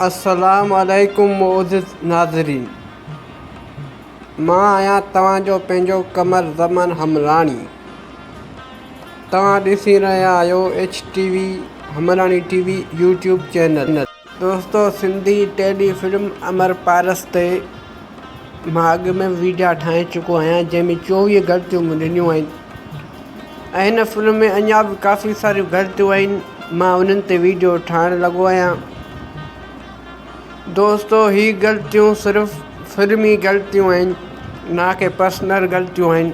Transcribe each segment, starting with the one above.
अस्सलाम वालेकुम मोअज़्ज़िज़ नाज़रीन। मां आहियां तव्हांजो पंहिंजो कमर ज़मान हमरानी। तव्हां ॾिसी रहिया आहियो HTV हमरानी TV यूट्यूब चैनल। दोस्तो, सिंधी टेली फिल्म अमर पारस ते मां अॻु में वीडियो ठाहे चुको आहियां जंहिंमें 24 ग़लतियूं ॾिनियूं आहिनि ऐं हिन फिल्म में अञा बि काफ़ी सारियूं ग़लतियूं आहिनि। मां उन्हनि ते वीडियो ठाहिणु लॻो आहियां। दोस्तो, ही ग़लतियूं सिर्फ़ु फिल्मी ग़लतियूं आहिनि, ना कि पर्सनल ग़लतियूं आहिनि।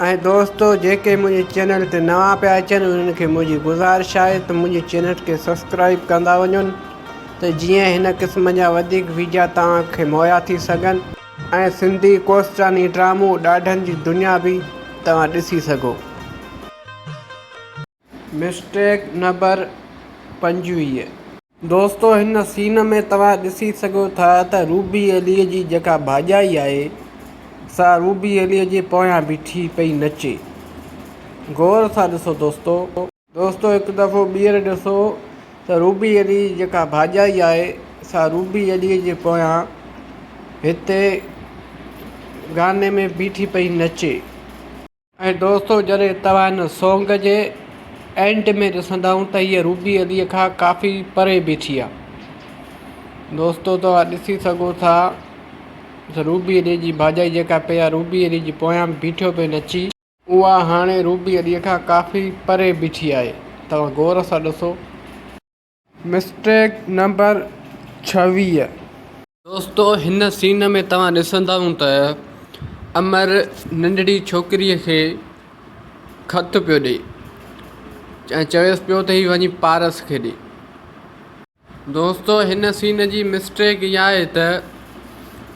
ऐं दोस्तो, जेके मुंहिंजे चैनल ते नवां पिया अचनि उन्हनि खे मुंहिंजी गुज़ारिश आहे त मुंहिंजे चैनल खे सब्सक्राइब कंदा वञो त जीअं हिन क़िस्म जा वधीक वीडियो तव्हांखे मुहैया थी सघनि ऐं सिंधी कोस्टानी ड्रामो ॾाढनि जी दुनिया बि तव्हां ॾिसी सघो। Mistake number 25। दोस्तो, हिन सीन में तव्हां ॾिसी सघो था त रूबी अलीअ जी जेका भाॼाई आहे सा रूबी अलीअ जे पोयां बीठी पई नचे। गौर सां ॾिसो दोस्तो, हिकु दफ़ो ॿीहर ॾिसो त रूबी अली जेका भाॼाई आहे सा रूबी अलीअ जे पोयां हिते गाने में बीठी पई नचे। ऐं दोस्तो, जॾहिं तव्हां हिन सॉन्ग जे एंड में ॾिसंदव त हीअ रूबी अलीअ खां काफ़ी परे बीठी आहे। दोस्तो, तव्हां ॾिसी सघो था त रूबी अलीअ जी भाॼाई जेका पिया रूबी अलीअ जे पोयां बीठो पई नची, उहा हाणे रूबी अलीअ खां काफ़ी परे बीठी आहे। तव्हां गौर सां ॾिसो। Mistake number 26। दोस्तो, हिन सीन में तव्हां ॾिसंदव त अमर नंढड़ी छोकिरीअ खे ख़त पियो ॾे ऐं चवेसि पियो त हीअ वञी पारस खे ॾे। दोस्तो, हिन सीन जी मिस्टेक इहा आहे त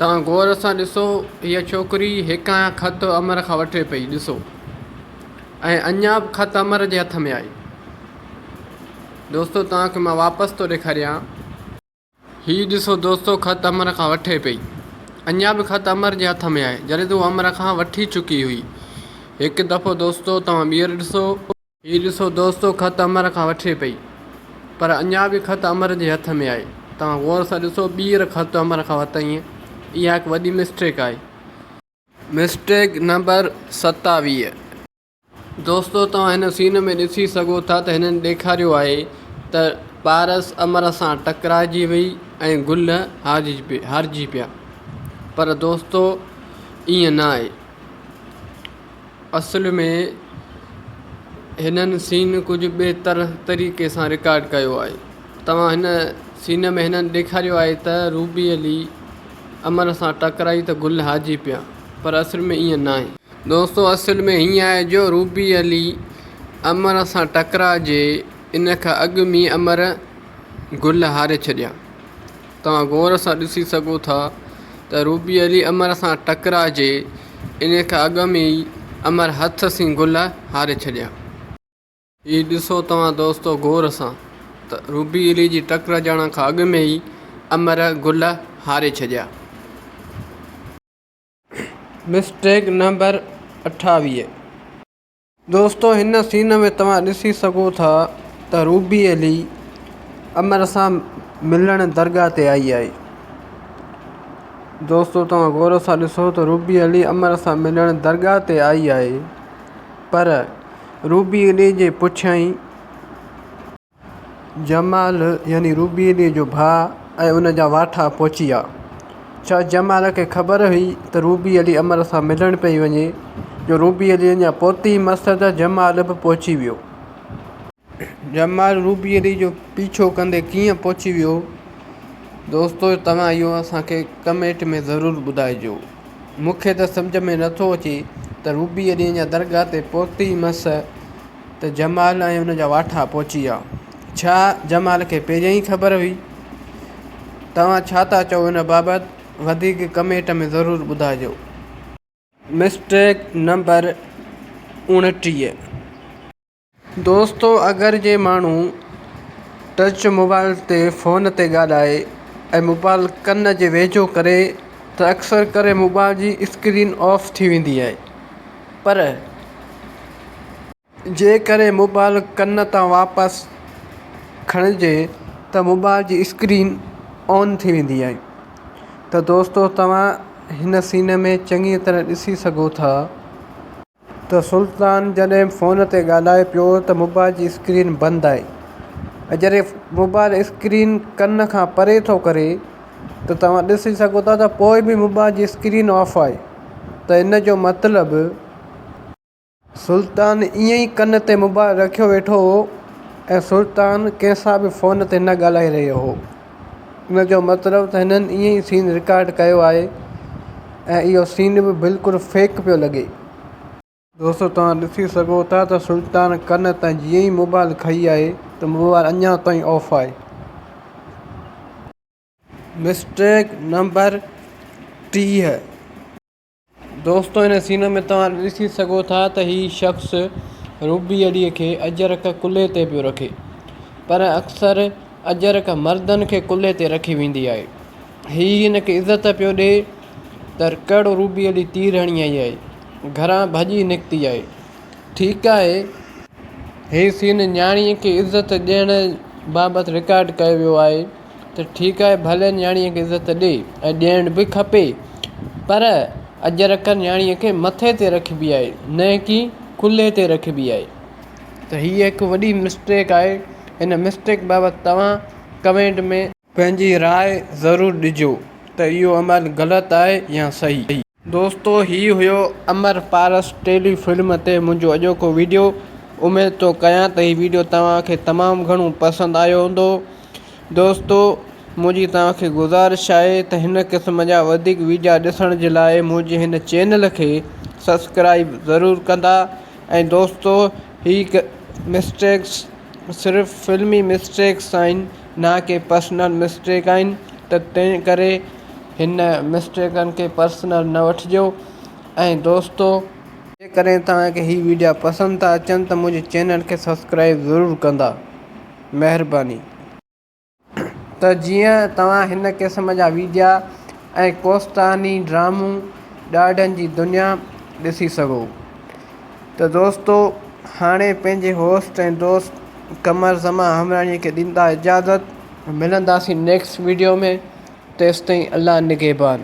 तव्हां गौर सां ॾिसो, हीअ छोकिरी हिकां ख़त अमर खां वठे पई, ॾिसो, ऐं अञा बि ख़त अमर जे हथ में आहे। दोस्तो, तव्हांखे मां वापसि थो ॾेखारियां, हीअ ॾिसो दोस्तो, ख़त अमर खां वठे पई, अञा बि ख़त अमर जे हथ में आहे जॾहिं तूं अमर खां वठी चुकी हुई। हिकु दफ़ो दोस्तो तव्हां ॿीहर ॾिसो, हीअ ॾिसो दोस्तो, ख़त अमर खां वठे पई पर अञा बि ख़त अमर जे हथ में आहे। तव्हां गौर सां ॾिसो, ॿीहर ख़त अमर खां वरितईं। इहा हिकु वॾी मिस्टेक आहे। Mistake number 27। दोस्तो, तव्हां हिन सीन में ॾिसी सघो था त हिननि ॾेखारियो आहे त पारस अमर सां टकराइजी वई ऐं गुल हारजी पिया, पर दोस्तो ईअं न आहे। असुल में हिननि सीन कुझु ॿिए तरीक़े सां रिकॉर्ड कयो आहे। तव्हां हिन सीन में हिननि ॾेखारियो आहे त रूबी अली अमर सां टकराई त गुल हारजी पिया, पर असुल में ईअं न आहे। दोस्तो, असुल में हीअं आहे, जो रूबी अली अमर सां टकराइजे इन खां अॻु में अमर गुल हारे छॾिया। तव्हां गौर सां ॾिसी सघो था त रूबी अली अमर सां टकराइजे इन खां अॻु में ई अमर हथ सां गुल हारे छॾिया। हीअ ॾिसो तव्हां दोस्तो गौर सां त रूबी अली जी टकराइजण खां अॻु में ई अमर गुल हारे छॾिया। Mistake number 28। दोस्तो, हिन सीन में तव्हां ॾिसी सघो था त रूबी अली अमर सां मिलण दरगाह ते आई आहे। दोस्तो, तव्हां गौर सां ॾिसो त रूबी अली अमर सां मिलण दरगाह ते आई आहे, पर रूबी अली जे पुठियां ई जमाल यानी रूबी अली जो भाउ ऐं उन जा वाठा पहुची विया। छा जमाल खे ख़बर हुई त रूबी अली अमर सां मिलण पई वञे? जो रूबी अली अञा पहुती मस त जमाल बि पहुची वियो। जमाल रूबी अली जो पीछो कंदे कीअं पहुची वियो? दोस्तो, तव्हां इहो असांखे कमेंट में ज़रूरु ॿुधाइजो। मूंखे त सम्झ में नथो अचे त रूबी अली अञा दरगाह ते पहुती मस त जमाल ऐं उन जा वाठा पहुची विया। छा जमाल खे पहिरियों ई ख़बर हुई? तव्हां छा था चओ हिन बाबति? वधीक कमेंट में ज़रूरु ॿुधाइजो। Mistake number 29। दोस्तो, अगरि जे माण्हू टच मोबाइल ते फ़ोन ते ॻाल्हाए ऐं मोबाइल कन जे वेझो करे त अक्सर करे मोबाइल जी स्क्रीन ऑफ थी वेंदी आहे, पर जेकरे मोबाइल कन तां वापसि खणिजे त मोबाइल जी स्क्रीन ऑन थी वेंदी आहे। त दोस्तो तव्हां हिन सीन में चङी तरह ॾिसी सघो था त सुल्तान जॾहिं फ़ोन ते ॻाल्हाए पियो त मोबाइल जी स्क्रीन बंदि आहे ऐं जॾहिं मोबाइल स्क्रीन कन खां परे थो करे त तव्हां ॾिसी सघो था त पोइ बि मोबाइल जी स्क्रीन ऑफ आहे। त इन जो मतिलबु सुल्तान ईअं ई कन ते मोबाइल रखियो वेठो हो ऐं सुल्तान कंहिंसां बि फ़ोन ते न ॻाल्हाए रहियो हो। इन जो मतिलबु त हिननि ईअं ई सीन रिकॉर्ड कयो आहे ऐं इहो सीन बि बिल्कुलु फेक पियो लॻे। दोस्तो तव्हां ॾिसी सघो था त सुल्तान कन तां जीअं ई मोबाइल खई आहे त मोबाइल अञा ताईं ऑफ आहे। Mistake number 30। दोस्तो हिन सीन में तव्हां ॾिसी सघो था त हीउ शख़्स रूबी अलीअ खे अजरक कुल्हे ते पियो रखे, पर अक्सर अजरक मर्दनि खे कुल्हे ते रखी वेंदी आहे। हीउ हिन खे इज़त पियो ॾिए त कहिड़ो रूबी अली तीर हणी आई आहे, घरां भॼी निकिती आहे। ठीकु आहे, हीउ सीन न्याणीअ खे इज़त ॾियण बाबति रिकॉर्ड कयो वियो आहे त ठीकु आहे, भले न्याणीअ खे इज़त ॾिए ऐं ॾियण बि खपे, पर अजरक न्याणीअ खे मथे ते रखिबी आहे, न की कुल्हे ते रखिबी आहे। त हीअ हिकु वॾी मिस्टेक आहे। हिन मिस्टेक बाबति तव्हां कमेंट में पंहिंजी राय ज़रूरु ॾिजो त इहो अमल ग़लति आहे या सही। दोस्तो हीउ हुयो अमर पारस टेली फिल्म ते मुंहिंजो अॼोको वीडियो। उमेद थो कयां त हीउ वीडियो तव्हांखे तमामु घणो पसंदि आयो हूंदो। दोस्तो मुंहिंजी तव्हांखे गुज़ारिश आहे त हिन क़िस्म जा वधीक वीडिया ॾिसण जे लाइ मुंहिंजे हिन चैनल खे सब्सक्राइब ज़रूरु कंदा। ऐं दोस्तो हीअ मिस्टेक्स सिर्फ़ु फिल्मी मिस्टेक्स आहिनि, ना के पर्सनल मिस्टेक आहिनि, त तंहिं करे हिन मिस्टेकनि खे पर्सनल न वठिजो। ऐं दोस्तो जेकॾहिं तव्हांखे हीअ वीडियो पसंदि था अचनि त मुंहिंजे चैनल खे सब्सक्राइब ज़रूरु कंदा, महिरबानी। त जीअं तव्हां हिन क़िस्म जा वीडिया ऐं कोस्तानी ड्रामूं ॾाढनि जी दुनिया ॾिसी सघो। त दोस्तो हाणे पंहिंजे होस्ट ऐं दोस्त कमर ज़मा हमरानीअ खे ॾींदा इजाज़त। मिलंदासीं नेक्स्ट वीडियो में। तेसिताईं अल्लाह निगहबान।